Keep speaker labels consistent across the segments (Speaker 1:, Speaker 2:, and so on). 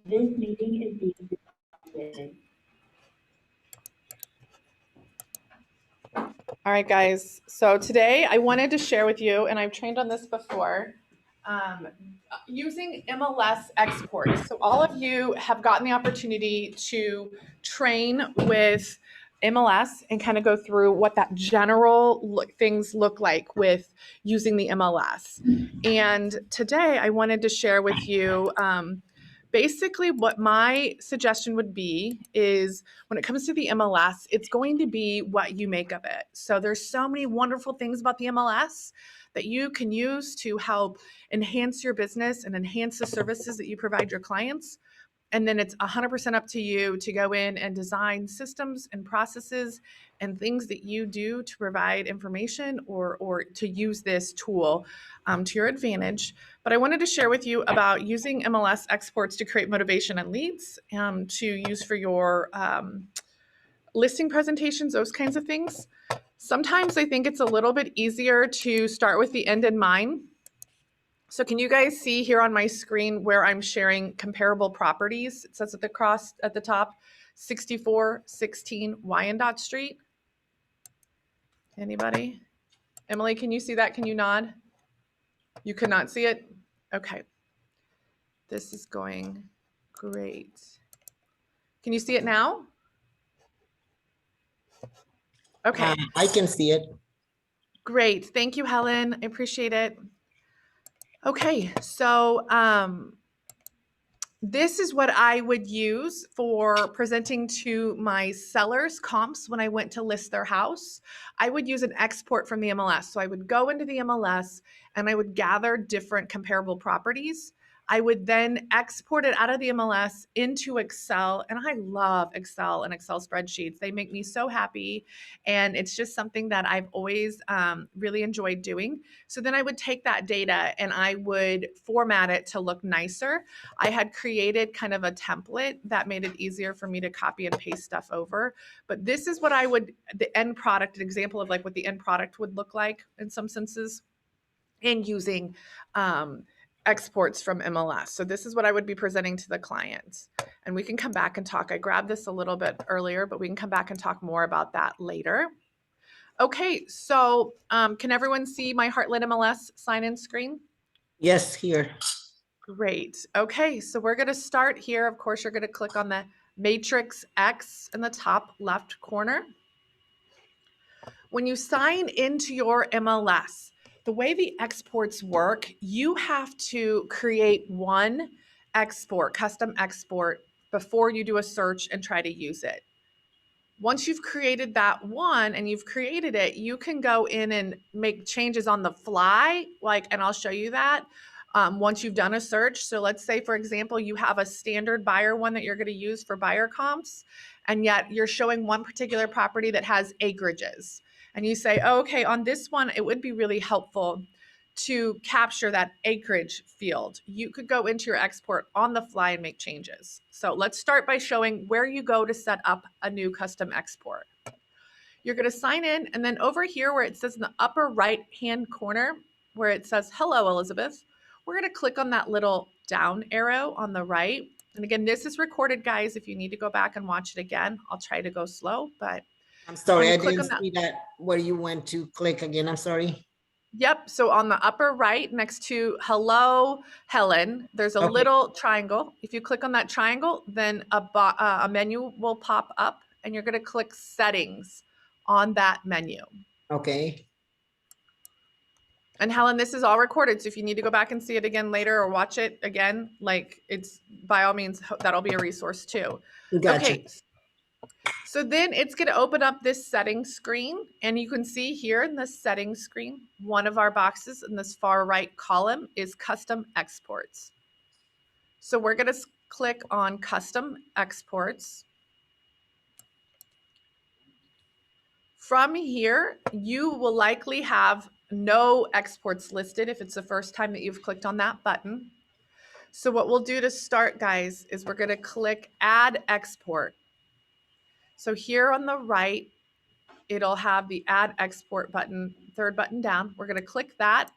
Speaker 1: This meeting is being recorded.
Speaker 2: All right, guys. So today I wanted to share with you, and I've trained on this before, using MLS exports. So all of you have gotten the opportunity to train with MLS and kind of go through what that general things look like with using the MLS. And today I wanted to share with you basically what my suggestion would be is when it comes to the MLS, it's going to be what you make of it. So there's so many wonderful things about the MLS that you can use to help enhance your business and enhance the services that you provide your clients. And then it's 100% up to you to go in and design systems and processes and things that you do to provide information or to use this tool to your advantage. But I wanted to share with you about using MLS exports to create motivation and leads to use for your listing presentations, those kinds of things. Sometimes I think it's a little bit easier to start with the end in mind. So can you guys see here on my screen where I'm sharing comparable properties? It says at the top, 6416 Wyandotte Street. Anybody? Emily, can you see that? Can you nod? You could not see it? Okay. This is going great. Can you see it now? Okay.
Speaker 3: I can see it.
Speaker 2: Great. Thank you, Helen. I appreciate it. Okay. So this is what I would use for presenting to my sellers comps when I went to list their house. I would use an export from the MLS. So I would go into the MLS and I would gather different comparable properties. I would then export it out of the MLS into Excel. And I love Excel and Excel spreadsheets. They make me so happy. And it's just something that I've always really enjoyed doing. So then I would take that data and I would format it to look nicer. I had created kind of a template that made it easier for me to copy and paste stuff over. But this is what the end product, an example of like what the end product would look like in some senses, and using exports from MLS. So this is what I would be presenting to the client. And we can come back and talk. I grabbed this a little bit earlier, but we can come back and talk more about that later. Okay, so can everyone see my Heartland MLS sign-in screen?
Speaker 3: Yes, here.
Speaker 2: Great. Okay, so we're going to start here. Of course, you're going to click on the matrix X in the top left corner. When you sign into your MLS, the way the exports work, you have to create one export, custom export, before you do a search and try to use it. Once you've created that one and you've created it, you can go in and make changes on the fly, and I'll show you that once you've done a search. So let's say, for example, you have a standard buyer one that you're going to use for buyer comps, and yet you're showing one particular property that has acreages. And you say, oh, okay, on this one, it would be really helpful to capture that acreage field. You could go into your export on the fly and make changes. So let's start by showing where you go to set up a new custom export. You're going to sign in, and then over here where it says in the upper right-hand corner, where it says, hello, Elizabeth, we're going to click on that little down arrow on the right. And again, this is recorded, guys. If you need to go back and watch it again, I'll try to go slow, but
Speaker 3: I'm sorry, I didn't see that where you went to click again. I'm sorry.
Speaker 2: Yep. So on the upper right next to hello, Helen, there's a little triangle. If you click on that triangle, then a menu will pop up and you're going to click settings on that menu.
Speaker 3: Okay.
Speaker 2: And Helen, this is all recorded. So if you need to go back and see it again later or watch it again, it's by all means, that'll be a resource too.
Speaker 3: Gotcha.
Speaker 2: Okay. So then it's going to open up this settings screen, and you can see here in the settings screen, one of our boxes in this far right column is custom exports. So we're going to click on custom exports. From here, you will likely have no exports listed if it's the first time that you've clicked on that button. So what we'll do to start, guys, is we're going to click add export. So here on the right, it'll have the add export button, third button down. We're going to click that.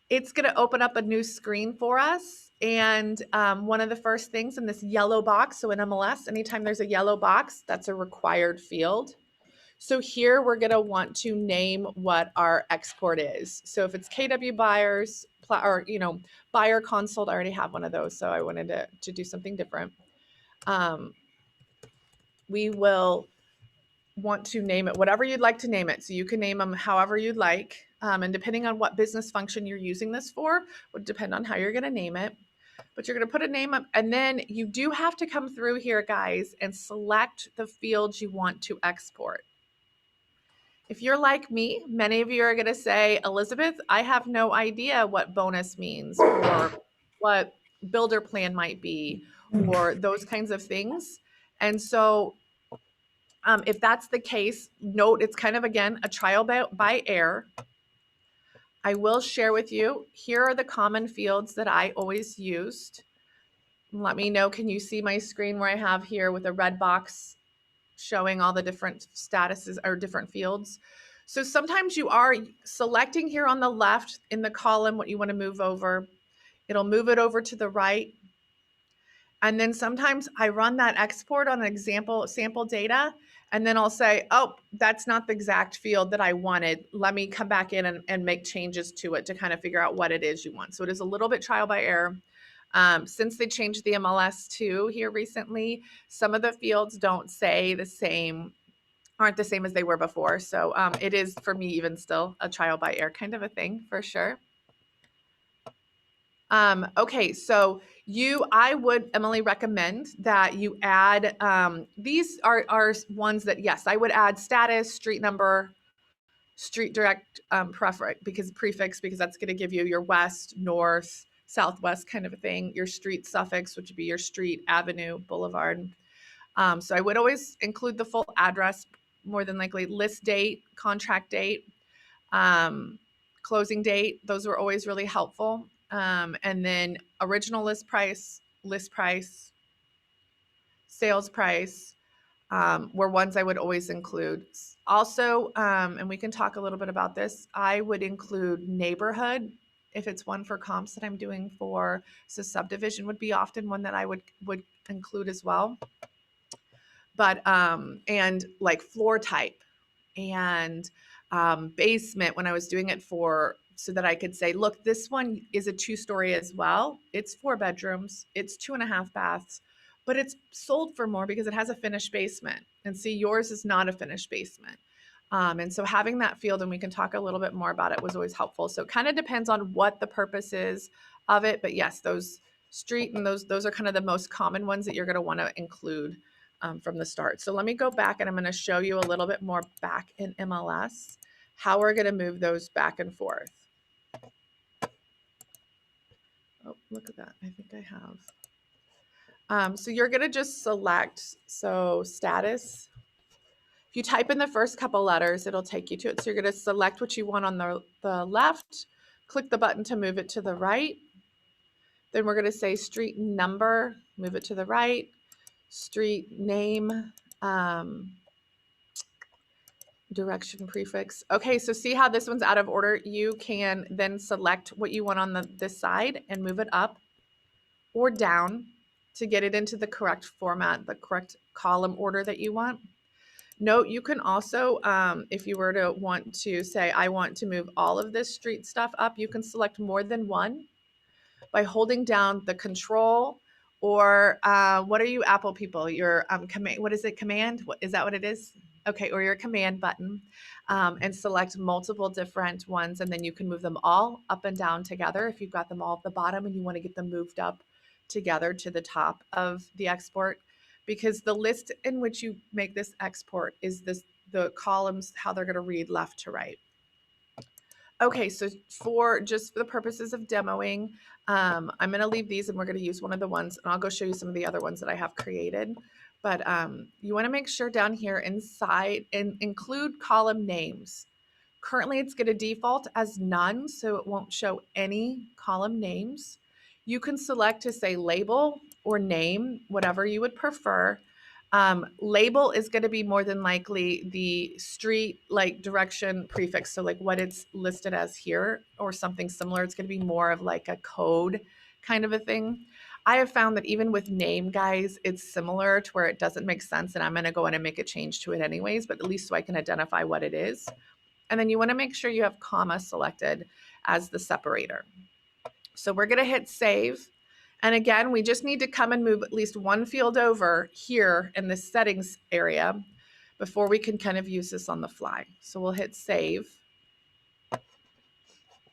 Speaker 2: It's going to open up a new screen for us. And one of the first things in this yellow box, so in MLS, anytime there's a yellow box, that's a required field. So here we're going to want to name what our export is. So if it's KW buyers or, buyer consult, I already have one of those. So I wanted to do something different. We will want to name it whatever you'd like to name it. So you can name them however you'd like. And depending on what business function you're using this for would depend on how you're going to name it. But you're going to put a name up, and then you do have to come through here, guys, and select the fields you want to export. If you're like me, many of you are going to say, Elizabeth, I have no idea what bonus means or what builder plan might be or those kinds of things. And so if that's the case, note it's kind of, again, a trial by error. I will share with you, here are the common fields that I always used. Let me know, can you see my screen where I have here with a red box showing all the different statuses or different fields? So sometimes you are selecting here on the left in the column what you want to move over. It'll move it over to the right. And then sometimes I run that export on an example sample data, and then I'll say, oh, that's not the exact field that I wanted. Let me come back in and make changes to it to kind of figure out what it is you want. So it is a little bit trial by error. Since they changed the MLS too here recently, some of the fields don't say the same, aren't the same as they were before. So it is, for me, even still a trial by error kind of a thing for sure. Okay, so I would, Emily, recommend that you add, these are ones that, yes, I would add status, street number, street direct prefix, because that's going to give you your west, north, southwest kind of a thing, your street suffix, which would be your street, avenue, boulevard. So I would always include the full address, more than likely, list date, contract date, closing date. Those were always really helpful. And then original list price, sales price were ones I would always include. Also, and we can talk a little bit about this, I would include neighborhood if it's one for comps that I'm doing for, so subdivision would be often one that I would include as well. But, and like floor type and basement when I was doing it for, so that I could say, look, this one is a 2-story as well. It's 4 bedrooms, it's 2.5 baths, but it's sold for more because it has a finished basement. And see, yours is not a finished basement. And so having that field, and we can talk a little bit more about it, was always helpful. So it kind of depends on what the purpose is of it. But yes, those street and those are kind of the most common ones that you're going to want to include from the start. So let me go back, and I'm going to show you a little bit more back in MLS, how we're going to move those back and forth. Oh, look at that. I think I have. So you're going to just select, so status. If you type in the first couple letters, it'll take you to it. So you're going to select what you want on the left, click the button to move it to the right. Then we're going to say street number, move it to the right, street name, direction prefix. Okay, so see how this one's out of order? You can then select what you want on this side and move it up or down to get it into the correct format, the correct column order that you want. Note, you can also, if you were to want to say, I want to move all of this street stuff up, you can select more than one by holding down the control or what are you Apple people? Your command, what is it, command? What, is that what it is? Okay, or your command button, and select multiple different ones, and then you can move them all up and down together if you've got them all at the bottom and you want to get them moved up together to the top of the export, because the list in which you make this export is the columns, how they're going to read left to right. Okay, so for the purposes of demoing, I'm going to leave these and we're going to use one of the ones, and I'll go show you some of the other ones that I have created. But you want to make sure down here inside and include column names. Currently, it's going to default as none, so it won't show any column names. You can select to say label or name, whatever you would prefer. Label is going to be more than likely the street like direction prefix. So like what it's listed as here or something similar. It's going to be more of like a code kind of a thing. I have found that even with name, guys, it's similar to where it doesn't make sense and I'm going to go in and make a change to it anyways, but at least so I can identify what it is. And then you want to make sure you have comma selected as the separator. So we're going to hit save. And again, we just need to come and move at least one field over here in the settings area before we can kind of use this on the fly. So we'll hit save.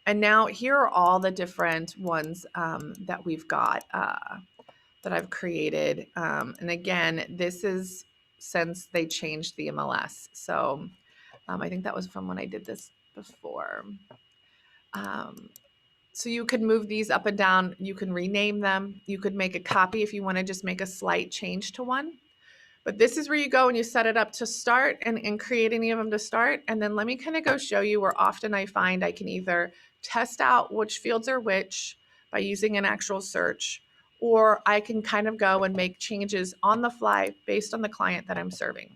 Speaker 2: And now here are all the different ones that we've got that I've created. And again, this is since they changed the MLS. So I think that was from when I did this before. So you could move these up and down. You can rename them. You could make a copy if you want to just make a slight change to one. But this is where you go and you set it up to start and create any of them to start. And then let me kind of go show you where often I find I can either test out which fields are which by using an actual search, or I can kind of go and make changes on the fly based on the client that I'm serving.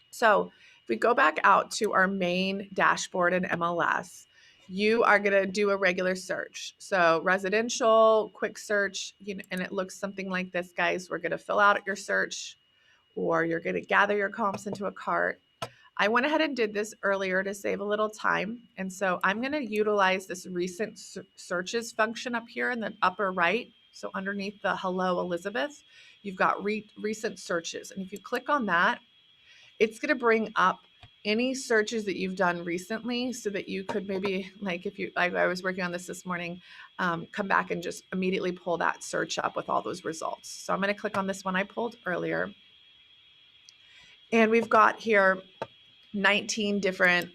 Speaker 2: So if we go back out to our main dashboard in MLS, you are going to do a regular search. So residential, quick search, and it looks something like this, guys. We're going to fill out your search, or you're going to gather your comps into a cart. I went ahead and did this earlier to save a little time. And so I'm going to utilize this recent searches function up here in the upper right. So underneath the hello, Elizabeth, you've got recent searches. And if you click on that, it's going to bring up any searches that you've done recently so that you could maybe, like I was working on this morning, come back and just immediately pull that search up with all those results. So I'm going to click on this one I pulled earlier. And we've got here 19 different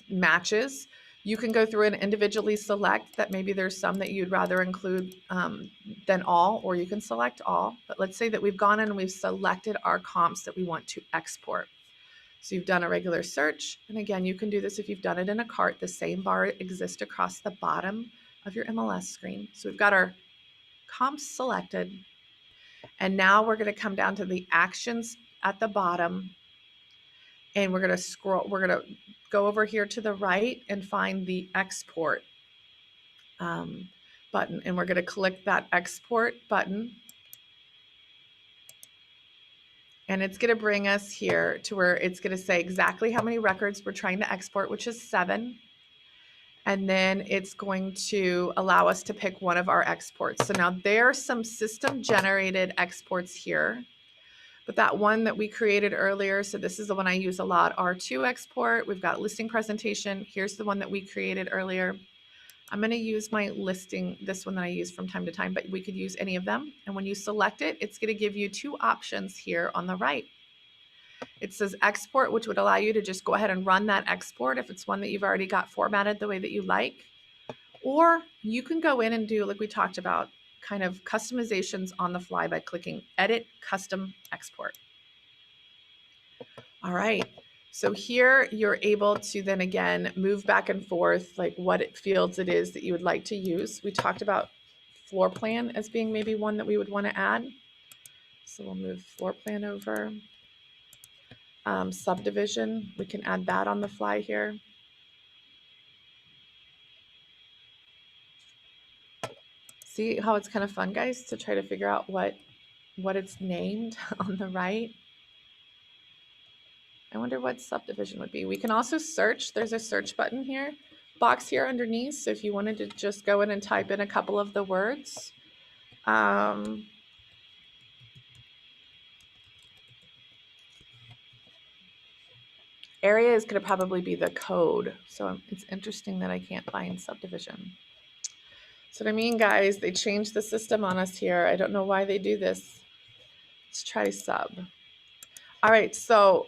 Speaker 2: matches. You can go through and individually select that maybe there's some that you'd rather include than all, or you can select all. But let's say that we've gone in and we've selected our comps that we want to export. So you've done a regular search. And again, you can do this if you've done it in a cart. The same bar exists across the bottom of your MLS screen. So we've got our comps selected. And now we're going to come down to the actions at the bottom. And we're going to go over here to the right and find the export button. And we're going to click that export button. And it's going to bring us here to where it's going to say exactly how many records we're trying to export, which is 7. And then it's going to allow us to pick one of our exports. So now there's some system generated exports here. But that one that we created earlier, so this is the one I use a lot, R2 export. We've got listing presentation. Here's the one that we created earlier. I'm going to use my listing, this one that I use from time to time, but we could use any of them. And when you select it, it's going to give you 2 options here on the right. It says export, which would allow you to just go ahead and run that export if it's one that you've already got formatted the way that you like. Or you can go in and do, like we talked about, kind of customizations on the fly by clicking Edit Custom Export. All right. So here you're able to then again move back and forth, like what fields it is that you would like to use. We talked about floor plan as being maybe one that we would want to add. So we'll move floor plan over. Subdivision, we can add that on the fly here. See how it's kind of fun, guys, to try to figure out what it's named on the right. I wonder what subdivision would be. We can also search. There's a search button here, box here underneath. So if you wanted to just go in and type in a couple of the words. Area is going to probably be the code. So it's interesting that I can't find subdivision. So what I mean, guys, they changed the system on us here. I don't know why they do this. Let's try sub. All right, so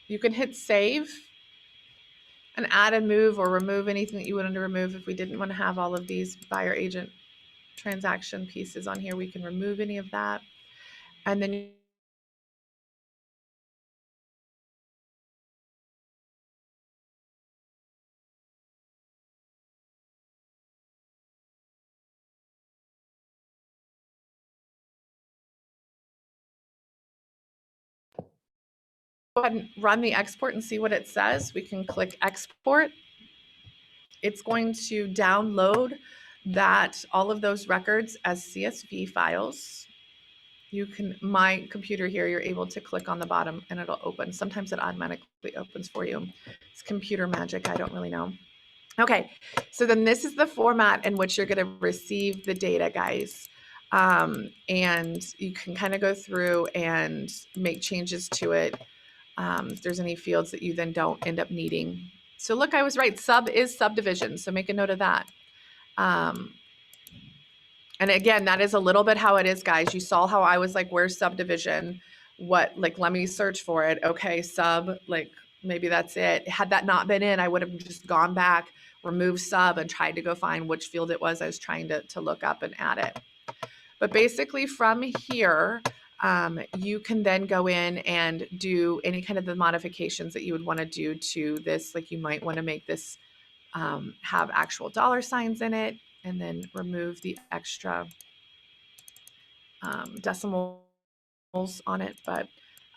Speaker 2: you can hit save and add and move or remove anything that you wanted to remove. If we didn't want to have all of these buyer agent transaction pieces on here, we can remove any of that. And then go ahead and run the export and see what it says. We can click export. It's going to download all of those records as CSV files. You can, my computer here, you're able to click on the bottom and it'll open. Sometimes it automatically opens for you. It's computer magic, I don't really know. Okay, so then this is the format in which you're going to receive the data, guys. And you can kind of go through and make changes to it. If there's any fields that you then don't end up needing. So look, I was right. Sub is subdivision. So make a note of that. And again, that is a little bit how it is, guys. You saw how I was like, where's subdivision? What, like, let me search for it. Okay, sub, like, maybe that's it. Had that not been in, I would have just gone back, removed sub, and tried to go find which field it was I was trying to look up and add it. But basically from here, you can then go in and do any kind of the modifications that you would want to do to this. Like you might want to make this have actual dollar signs in it, and then remove the extra decimals on it. But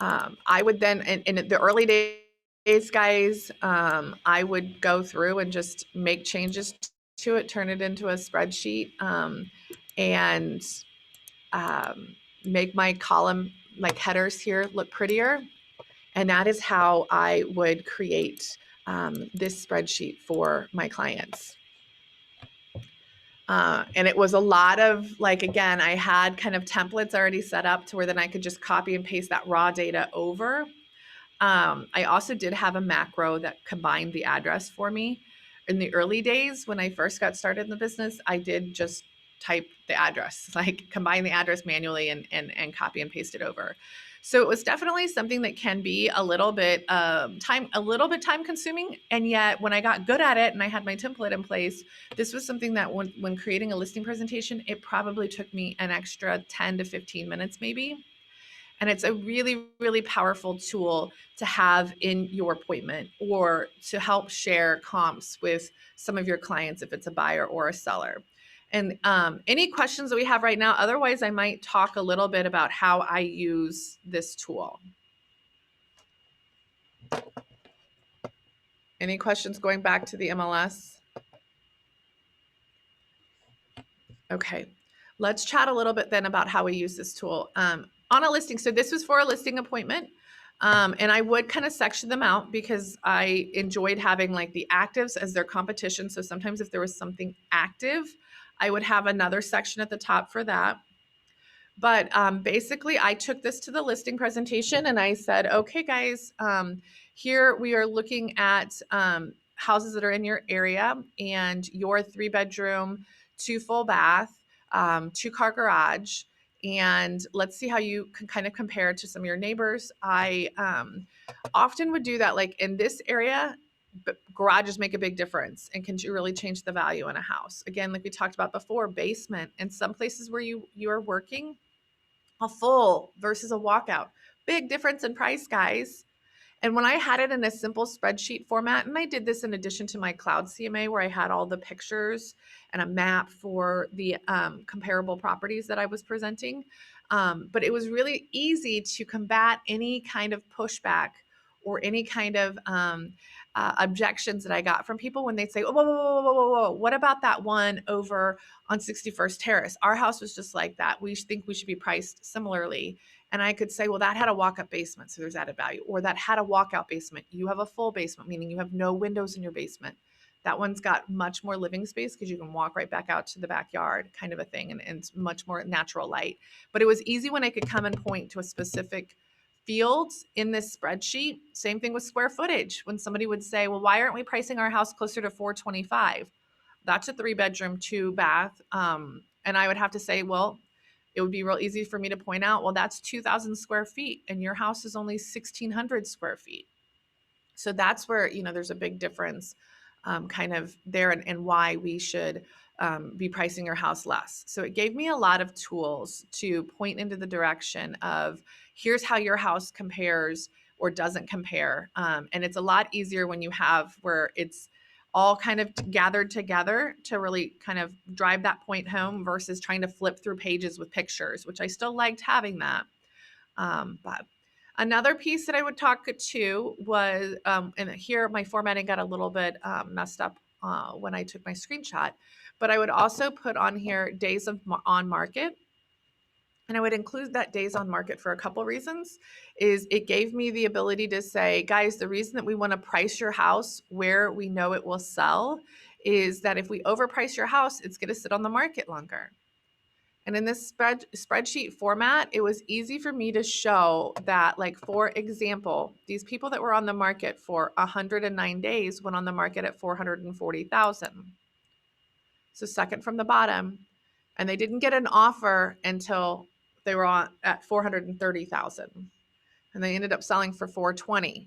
Speaker 2: I would then, in the early days, guys, I would go through and just make changes to it, turn it into a spreadsheet, and make my column, like headers here, look prettier. And that is how I would create this spreadsheet for my clients. And it was a lot of, like, again, I had kind of templates already set up to where then I could just copy and paste that raw data over. I also did have a macro that combined the address for me. In the early days, when I first got started in the business, I did just type the address, like combine the address manually and copy and paste it over. So it was definitely something that can be a little bit time consuming. And yet when I got good at it and I had my template in place, this was something that when creating a listing presentation, it probably took me an extra 10 to 15 minutes maybe. And it's a really, really powerful tool to have in your appointment or to help share comps with some of your clients if it's a buyer or a seller. And any questions that we have right now? Otherwise, I might talk a little bit about how I use this tool. Any questions going back to the MLS? Okay, let's chat a little bit then about how we use this tool. On a listing, so this was for a listing appointment. And I would kind of section them out because I enjoyed having like the actives as their competition. So sometimes if there was something active, I would have another section at the top for that. But basically, I took this to the listing presentation and I said, okay, guys, here we are looking at houses that are in your area, and your 3-bedroom, 2 full bath, 2-car garage. And let's see how you can kind of compare to some of your neighbors. I often would do that, like in this area, but garages make a big difference and can really change the value in a house. Again, like we talked about before, basement in some places where you are working, a full versus a walkout. Big difference in price, guys. And when I had it in a simple spreadsheet format, and I did this in addition to my cloud CMA where I had all the pictures and a map for the comparable properties that I was presenting. But it was really easy to combat any kind of pushback or any kind of objections that I got from people when they'd say, whoa, whoa, whoa, whoa, whoa, whoa, what about that one over on 61st Terrace? Our house was just like that. We think we should be priced similarly. And I could say, well, that had a walk-up basement, so there's added value. Or that had a walkout basement. You have a full basement, meaning you have no windows in your basement. That one's got much more living space because you can walk right back out to the backyard, kind of a thing, and it's much more natural light. But it was easy when I could come and point to a specific field in this spreadsheet. Same thing with square footage. When somebody would say, well, why aren't we pricing our house closer to 425? That's a 3-bedroom, 2-bath. And I would have to say, well, it would be real easy for me to point out, well, that's 2,000 square feet and your house is only 1,600 square feet. So that's where, there's a big difference kind of there, and why we should be pricing your house less. So it gave me a lot of tools to point into the direction of here's how your house compares or doesn't compare. And it's a lot easier when you have where it's all kind of gathered together to really kind of drive that point home versus trying to flip through pages with pictures, which I still liked having that. But another piece that I would talk to was, and here my formatting got a little bit messed up when I took my screenshot, but I would also put on here days of on market. And I would include that days on market for a couple reasons. Is it gave me the ability to say, guys, the reason that we want to price your house where we know it will sell is that if we overprice your house, it's going to sit on the market longer. And in this spreadsheet format, it was easy for me to show that, like, for example, these people that were on the market for 109 days went on the market at 440,000. So second from the bottom, and they didn't get an offer until they were on at 430,000, and they ended up selling for 420.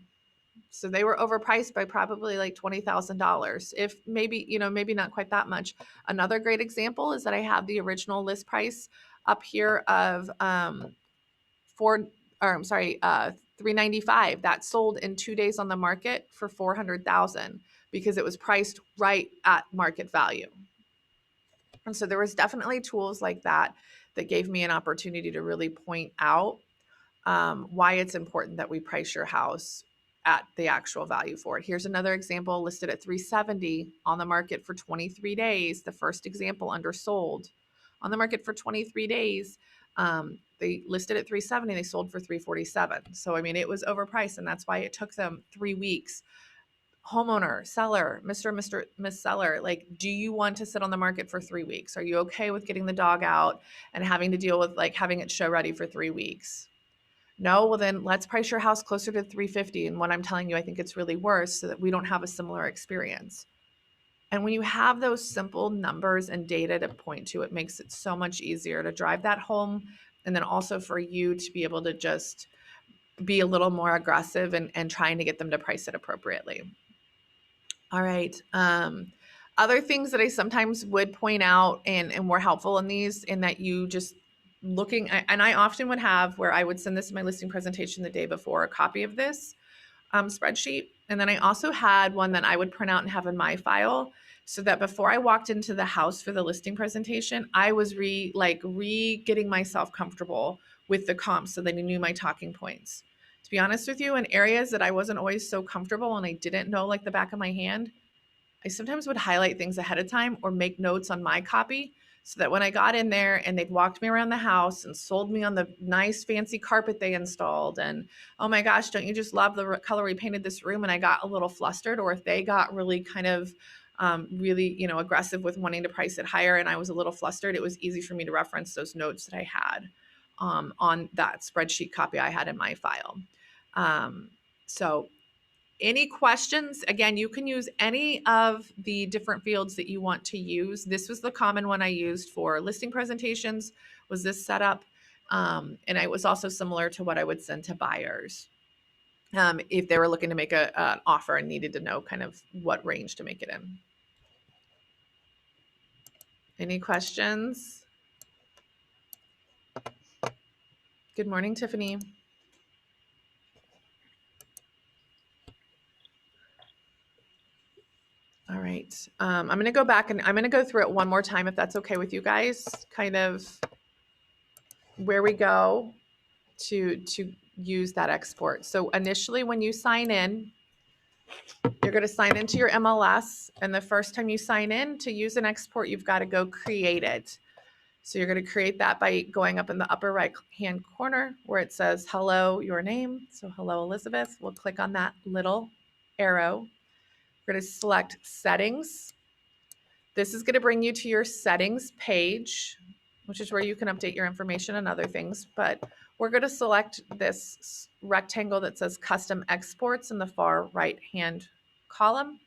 Speaker 2: So they were overpriced by probably like $20,000, if maybe, maybe not quite that much. Another great example is that I have the original list price up here of $395. That sold in 2 days on the market for 400,000 because it was priced right at market value. And so there was definitely tools like that that gave me an opportunity to really point out why it's important that we price your house at the actual value for it. Here's another example listed at 370 on the market for 23 days. The first example undersold on the market for 23 days. They listed at 370, they sold for 347. So, I mean, it was overpriced, and that's why it took them 3 weeks. Homeowner, seller, Mr. Miss Seller, like, do you want to sit on the market for 3 weeks? Are you okay with getting the dog out and having to deal with like having it show ready for 3 weeks? No, well then let's price your house closer to 350. And what I'm telling you, I think it's really worse so that we don't have a similar experience. And when you have those simple numbers and data to point to, it makes it so much easier to drive that home. And then also for you to be able to just be a little more aggressive and trying to get them to price it appropriately. All right. Other things that I sometimes would point out and were helpful in these, in that you just looking, and I often would have where I would send this in my listing presentation the day before, a copy of this spreadsheet. And then I also had one that I would print out and have in my file, so that before I walked into the house for the listing presentation, I was getting myself comfortable with the comps so that I knew my talking points. To be honest with you, in areas that I wasn't always so comfortable and I didn't know like the back of my hand, I sometimes would highlight things ahead of time or make notes on my copy so that when I got in there and they'd walked me around the house and sold me on the nice fancy carpet they installed, and oh my gosh, don't you just love the color we painted this room, and I got a little flustered, or if they got really kind of really aggressive with wanting to price it higher and I was a little flustered, it was easy for me to reference those notes that I had on that spreadsheet copy I had in my file. So any questions? Again, you can use any of the different fields that you want to use. This was the common one I used for listing presentations, was this setup. And it was also similar to what I would send to buyers if they were looking to make an offer and needed to know kind of what range to make it in. Any questions? Good morning, Tiffany. All right. I'm going to go back and I'm going to go through it one more time, if that's okay with you guys, kind of where we go to use that export. So initially, when you sign in, you're going to sign into your MLS. And the first time you sign in to use an export, you've got to go create it. So you're going to create that by going up in the upper right hand corner where it says, hello, your name. So hello, Elizabeth. We'll click on that little arrow. We're going to select settings. This is going to bring you to your settings page, which is where you can update your information and other things. But we're going to select this rectangle that says custom exports in the far right hand column.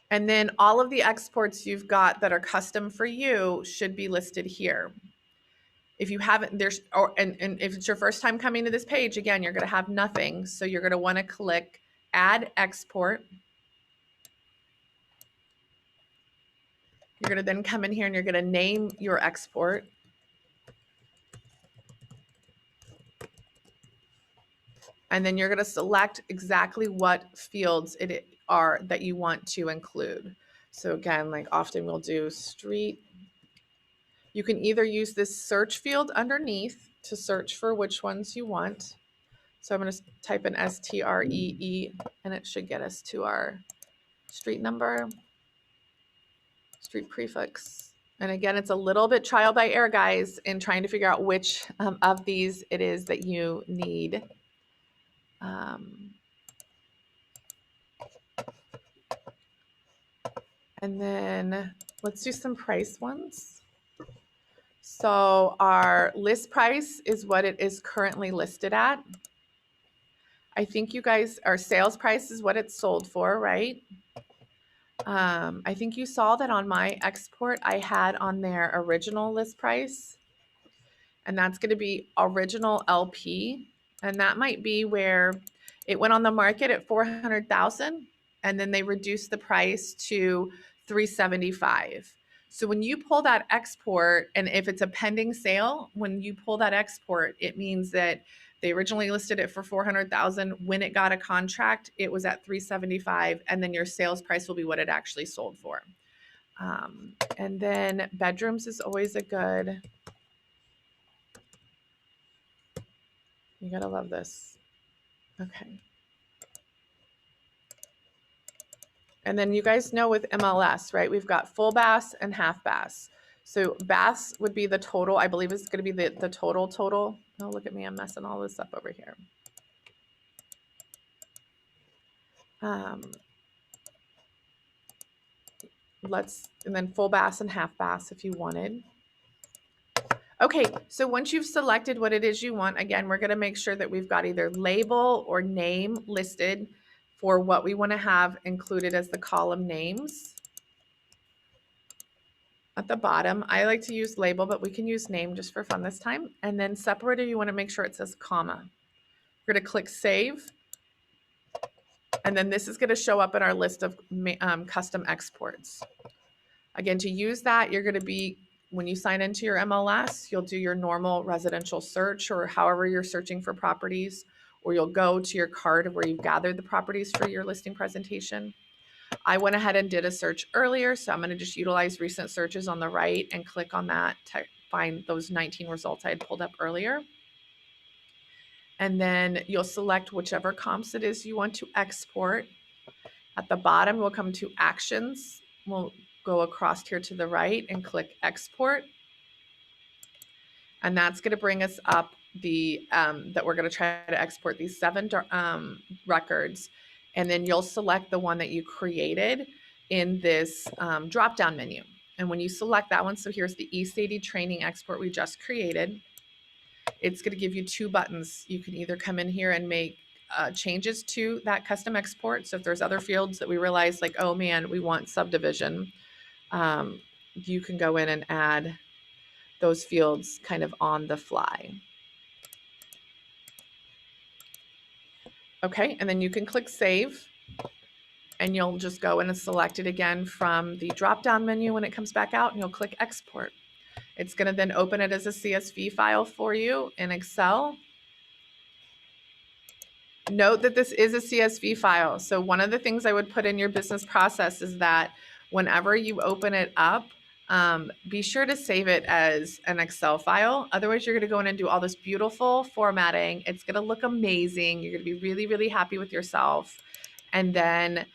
Speaker 2: And then all of the exports you've got that are custom for you should be listed here. If you haven't, and if it's your first time coming to this page, again, you're going to have nothing. So you're going to want to click add export. You're going to then come in here and you're going to name your export. And then you're going to select exactly what fields it are that you want to include. So again, like often we'll do street. You can either use this search field underneath to search for which ones you want. So I'm going to type in STREE and it should get us to our street number. street prefix. And again, it's a little bit trial by error, guys, in trying to figure out which of these it is that you need. And then let's do some price ones. So our list price is what it is currently listed at. I think you guys, our sales price is what it's sold for, right? I think you saw that on my export, I had on there original list price, and that's going to be original LP. And that might be where it went on the market at 400,000 and then they reduced the price to 375. So when you pull that export, and if it's a pending sale, when you pull that export, it means that they originally listed it for 400,000. When it got a contract, it was at 375, and then your sales price will be what it actually sold for. And then bedrooms is always a good. You gotta love this. Okay. And then you guys know with MLS, right? We've got full baths and half baths. So baths would be the total. I believe it's going to be the total. Oh, look at me. I'm messing all this up over here. And then full baths and half baths if you wanted. Okay, so once you've selected what it is you want, again, we're going to make sure that we've got either label or name listed for what we want to have included as the column names. At the bottom, I like to use label, but we can use name just for fun this time. And then separator, you want to make sure it says comma. We're going to click save. And then this is going to show up in our list of custom exports. Again, to use that, you're going to be, when you sign into your MLS, you'll do your normal residential search or however you're searching for properties, or you'll go to your card where you've gathered the properties for your listing presentation. I went ahead and did a search earlier, so I'm going to just utilize recent searches on the right and click on that to find those 19 results I had pulled up earlier. And then you'll select whichever comps it is you want to export. At the bottom, we'll come to actions. We'll go across here to the right and click export. And that's going to bring us up the that we're going to try to export these 7 records. And then you'll select the one that you created in this drop-down menu. And when you select that one, so here's the eSady training export we just created. It's going to give you 2 buttons. You can either come in here and make changes to that custom export. So if there's other fields that we realize like, oh man, we want subdivision, you can go in and add those fields kind of on the fly. Okay, and then you can click save, and you'll just go in and select it again from the drop-down menu when it comes back out, and you'll click export. It's going to then open it as a CSV file for you in Excel. Note that this is a CSV file. So one of the things I would put in your business process is that whenever you open it up, be sure to save it as an Excel file. Otherwise, you're going to go in and do all this beautiful formatting. It's going to look amazing. You're going to be really, really happy with yourself. And then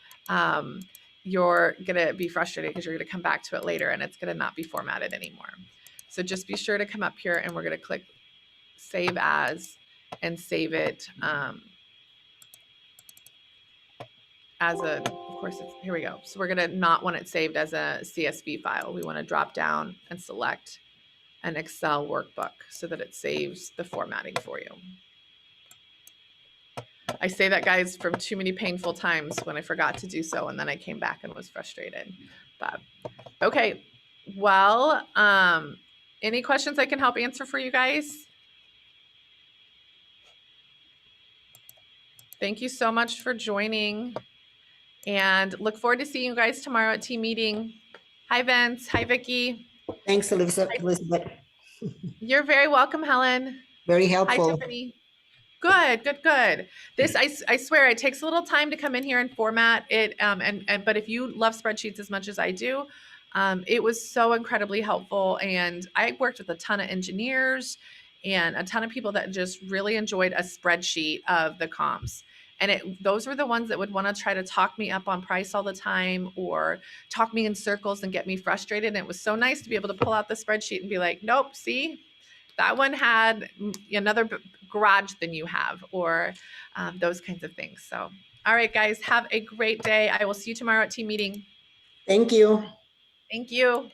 Speaker 2: you're going to be frustrated because you're going to come back to it later and it's going to not be formatted anymore. So just be sure to come up here and we're going to click save as and save it as a, of course, here we go. So we're going to not want it saved as a CSV file. We want to drop down and select an Excel workbook so that it saves the formatting for you. I say that, guys, from too many painful times when I forgot to do so, and then I came back and was frustrated. But okay, well, any questions I can help answer for you guys? Thank you so much for joining, and look forward to seeing you guys tomorrow at team meeting. Hi, Vince. Hi, Vicki.
Speaker 3: Thanks, Elizabeth.
Speaker 2: You're very welcome, Helen.
Speaker 3: Very helpful.
Speaker 2: Hi, Tiffany. Good, good, good. This, I swear, it takes a little time to come in here and format it. But if you love spreadsheets as much as I do, it was so incredibly helpful. And I worked with a ton of engineers and a ton of people that just really enjoyed a spreadsheet of the comps. And those were the ones that would want to try to talk me up on price all the time or talk me in circles and get me frustrated. And it was so nice to be able to pull out the spreadsheet and be like, nope, see, that one had another garage than you have, or those kinds of things. So, all right, guys, have a great day. I will see you tomorrow at team meeting.
Speaker 3: Thank you.
Speaker 2: Thank you.